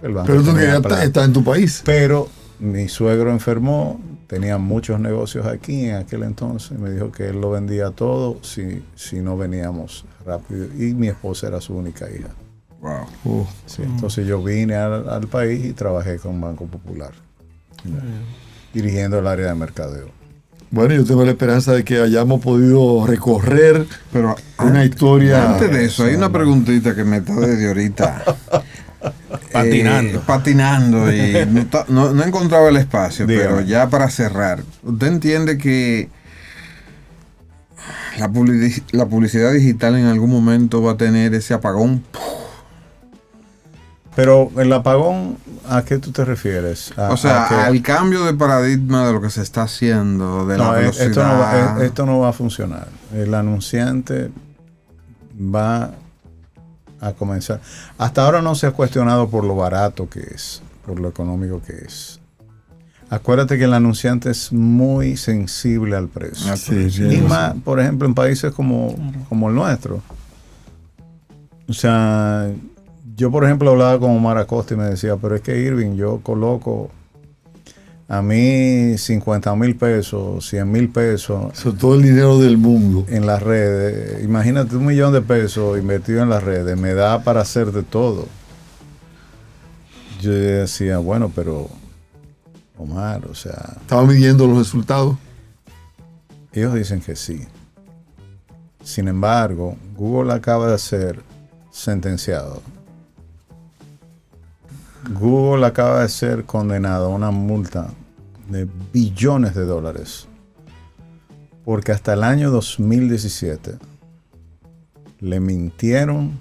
Pero tú querías estar en tu país. Pero mi suegro enfermó, tenía muchos negocios aquí en aquel entonces. Me dijo que él lo vendía todo si no veníamos rápido. Y mi esposa era su única hija. Wow. Sí, entonces yo vine al país y trabajé con Banco Popular, dirigiendo el área de mercadeo. Bueno, yo tengo la esperanza de que hayamos podido recorrer Pero una historia. Antes de eso, hay una preguntita que me está desde ahorita. Patinando y no encontraba el espacio. Dígame. Pero ya para cerrar, ¿usted entiende que la publicidad digital en algún momento va a tener ese apagón? Pero el apagón, ¿a qué tú te refieres? Al cambio de paradigma de lo que se está haciendo, de la velocidad. Esto no va a funcionar. El anunciante va a comenzar. Hasta ahora no se ha cuestionado por lo barato que es, por lo económico que es. Acuérdate que el anunciante es muy sensible al precio. Y más, por ejemplo, en países como el nuestro. O sea, yo, por ejemplo, hablaba con Omar Acosta y me decía, pero es que Irving, yo coloco a mí 50,000 pesos, 100,000 pesos. Eso es todo el dinero del mundo. En las redes. Imagínate, 1 millón de pesos invertido en las redes. Me da para hacer de todo. Yo decía, bueno, pero Omar, o sea... ¿Estaba midiendo los resultados? Ellos dicen que sí. Sin embargo, Google acaba de ser sentenciado. Google acaba de ser condenado a una multa de billones de dólares porque hasta el año 2017 le mintieron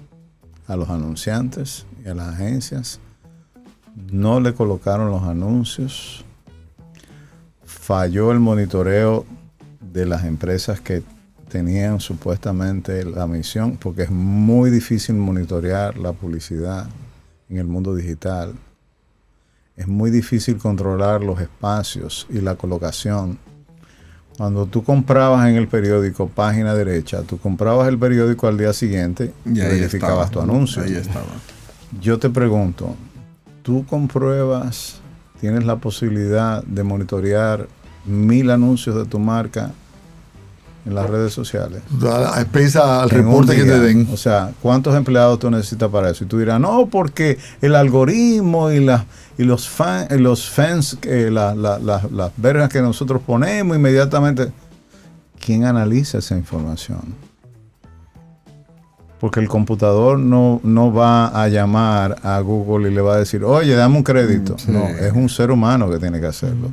a los anunciantes y a las agencias, no le colocaron los anuncios, falló el monitoreo de las empresas que tenían supuestamente la misión, porque es muy difícil monitorear la publicidad en el mundo digital. Es muy difícil controlar los espacios y la colocación. Cuando tú comprabas en el periódico página derecha, tú comprabas el periódico al día siguiente y verificabas tu anuncio. Ahí estaba. Yo te pregunto, ¿tú compruebas, tienes la posibilidad de monitorear 1,000 anuncios de tu marca en las redes sociales? A expensas al reporte que te den. O sea, ¿cuántos empleados tú necesitas para eso? Y tú dirás, no, porque el algoritmo y los fans, las vergas que nosotros ponemos inmediatamente. ¿Quién analiza esa información? Porque el computador no va a llamar a Google y le va a decir, oye, dame un crédito. Sí. No, es un ser humano que tiene que hacerlo.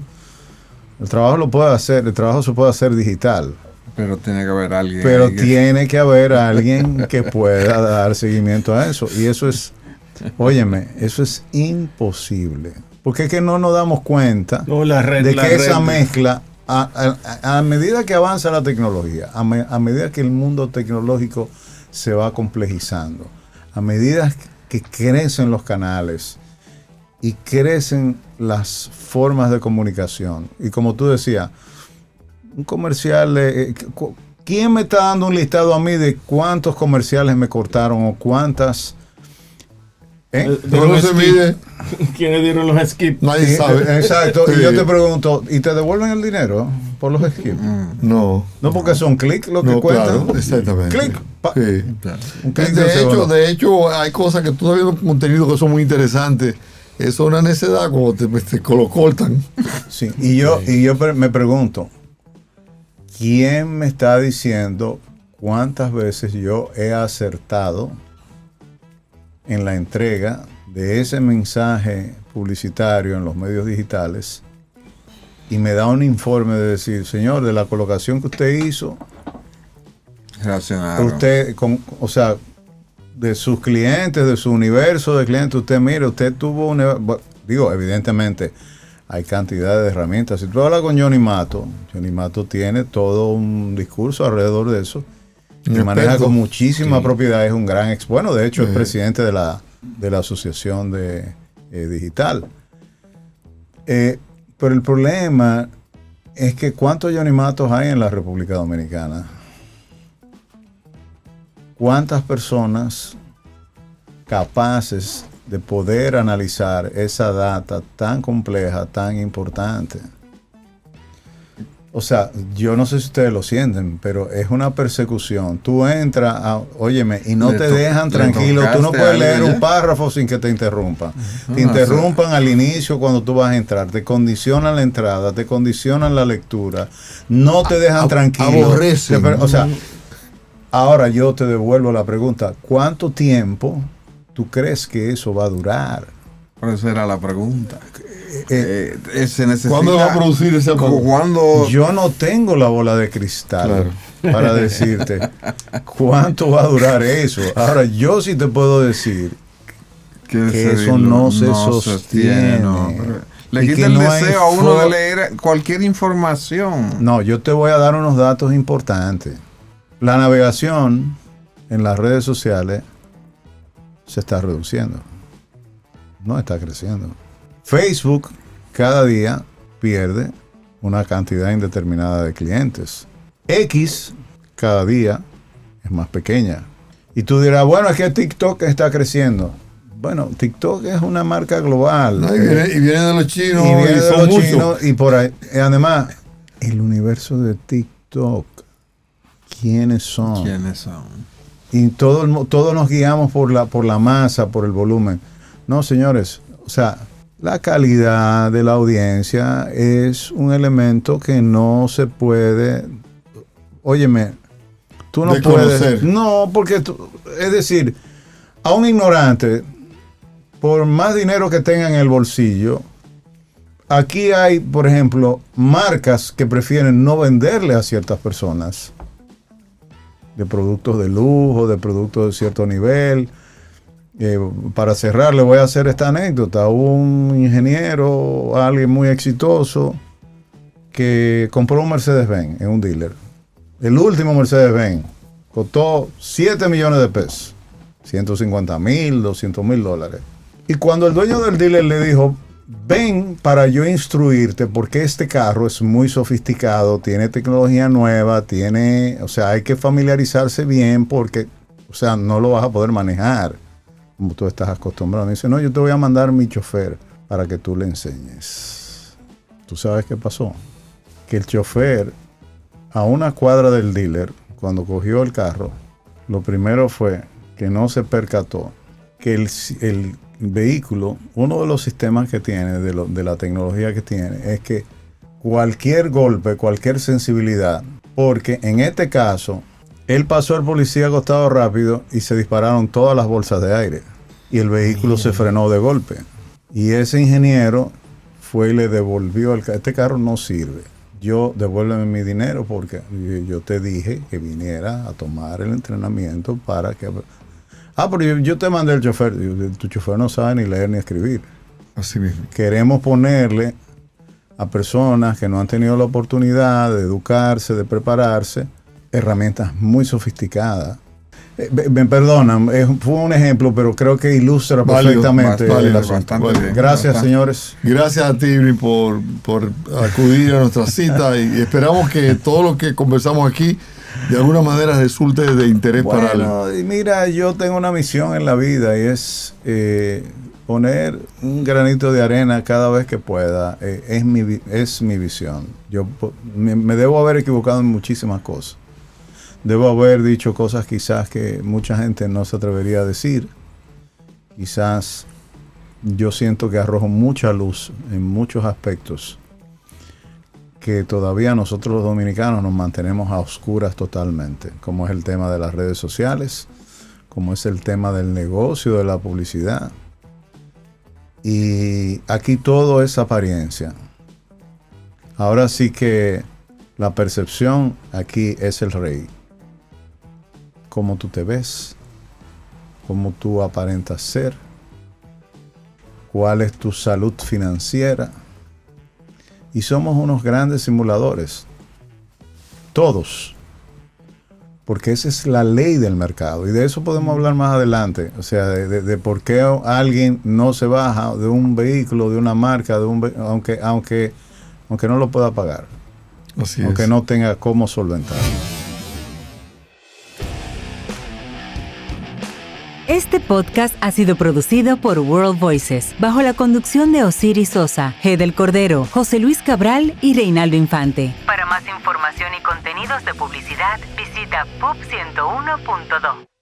El trabajo lo puede hacer, el trabajo se puede hacer digital. Pero tiene que haber alguien. Pero tiene que haber alguien que pueda dar seguimiento a eso. Y eso es, óyeme, eso es imposible. Porque es que no nos damos cuenta de que esa mezcla, a medida que avanza la tecnología, a medida que el mundo tecnológico se va complejizando, a medida que crecen los canales y crecen las formas de comunicación. Y como tú decías, un comercial, ¿quién me está dando un listado a mí de cuántos comerciales me cortaron o cuántas? No se mide. ¿Quiénes dieron los skips? Nadie sabe. Exacto. Sí. Y yo te pregunto, ¿y te devuelven el dinero por los skips? No. No, porque son clics lo que cuentan. Claro, exactamente. Clic. Sí. Un clic de hecho, hay cosas que tú estás viendo contenido que son muy interesantes. Eso es una necedad cuando te lo cortan. Sí. Y yo me pregunto, ¿quién me está diciendo cuántas veces yo he acertado en la entrega de ese mensaje publicitario en los medios digitales y me da un informe de decir, señor, de la colocación que usted hizo, relacionaron. usted, o sea, de sus clientes, de su universo de clientes. Usted mire, usted tuvo evidentemente hay cantidad de herramientas. Si tú hablas con Johnny Mato tiene todo un discurso alrededor de eso. Que maneja con muchísima propiedad, es un gran bueno, de hecho es presidente de la asociación de digital. Pero el problema es que ¿cuántos Johnny Matos hay en la República Dominicana? ¿Cuántas personas capaces de poder analizar esa data tan compleja, tan importante? O sea, yo no sé si ustedes lo sienten, pero es una persecución. Tú entras, óyeme, y no te dejan tranquilo. Tú no puedes leer un párrafo sin que te interrumpan. Te interrumpan al inicio cuando tú vas a entrar. Te condicionan la entrada, te condicionan la lectura. No te dejan tranquilo. Aborrecen. O sea, ahora yo te devuelvo la pregunta. ¿Cuánto tiempo tú crees que eso va a durar? Pero esa era la pregunta. Se necesita, ¿cuándo va a producir ese apagón? Yo no tengo la bola de cristal para decirte cuánto va a durar eso. Ahora, yo sí te puedo decir que eso no se sostiene. Le quita el deseo a uno de leer cualquier información. No, yo te voy a dar unos datos importantes. La navegación en las redes sociales se está reduciendo. No está creciendo. Facebook cada día pierde una cantidad indeterminada de clientes. X cada día es más pequeña. Y tú dirás, bueno, es que TikTok está creciendo. Bueno, TikTok es una marca global. No, y viene de los chinos. Y viene de los chinos. Y por ahí. Además, el universo de TikTok. ¿Quiénes son? Y todos nos guiamos por la masa, por el volumen. No, señores. O sea, la calidad de la audiencia es un elemento que no se puede, óyeme, tú no puedes, no, porque es decir, a un ignorante, por más dinero que tenga en el bolsillo, aquí hay, por ejemplo, marcas que prefieren no venderle a ciertas personas de productos de lujo, de productos de cierto nivel. Para cerrar, le voy a hacer esta anécdota. Hubo un ingeniero, alguien muy exitoso, que compró un Mercedes-Benz en un dealer. El último Mercedes-Benz costó 7 millones de pesos, 150,000, 200,000 dólares. Y cuando el dueño del dealer le dijo, ven para yo instruirte, porque este carro es muy sofisticado, tiene tecnología nueva, hay que familiarizarse bien porque, no lo vas a poder manejar como tú estás acostumbrado. Me dice, no, yo te voy a mandar mi chofer para que tú le enseñes. ¿Tú sabes qué pasó? Que el chofer, a una cuadra del dealer, cuando cogió el carro, lo primero fue que no se percató que el vehículo, uno de los sistemas que tiene, de la tecnología que tiene, es que cualquier golpe, cualquier sensibilidad, porque en este caso, él pasó al policía acostado rápido y se dispararon todas las bolsas de aire. Y el vehículo se frenó de golpe. Y ese ingeniero fue y le devolvió este carro no sirve. Devuélveme mi dinero porque yo te dije que viniera a tomar el entrenamiento para que... pero yo te mandé el chofer. Tu chofer no sabe ni leer ni escribir. Así mismo. Queremos ponerle a personas que no han tenido la oportunidad de educarse, de prepararse, herramientas muy sofisticadas. Me perdonan, fue un ejemplo, pero creo que ilustra perfectamente el asunto. Gracias, señores. Gracias a ti, Irving, por acudir a nuestra cita y esperamos que todo lo que conversamos aquí de alguna manera resulte de interés para él. Y mira, yo tengo una misión en la vida y es poner un granito de arena cada vez que pueda. Es mi visión. Yo me debo haber equivocado en muchísimas cosas. Debo haber dicho cosas quizás que mucha gente no se atrevería a decir. Quizás yo siento que arrojo mucha luz en muchos aspectos que todavía nosotros los dominicanos nos mantenemos a oscuras totalmente, como es el tema de las redes sociales, como es el tema del negocio, de la publicidad. Y aquí todo es apariencia. Ahora sí que la percepción aquí es el rey. Cómo tú te ves, cómo tú aparentas ser, cuál es tu salud financiera. Y somos unos grandes simuladores. Todos. Porque esa es la ley del mercado. Y de eso podemos hablar más adelante. O sea, de por qué alguien no se baja de un vehículo, de una marca, aunque no lo pueda pagar. Así aunque es. no tenga cómo solventarlo. Este podcast ha sido producido por World Voices, bajo la conducción de Osiris Sosa, Hedel Cordero, José Luis Cabral y Reinaldo Infante. Para más información y contenidos de publicidad, visita pub101.do.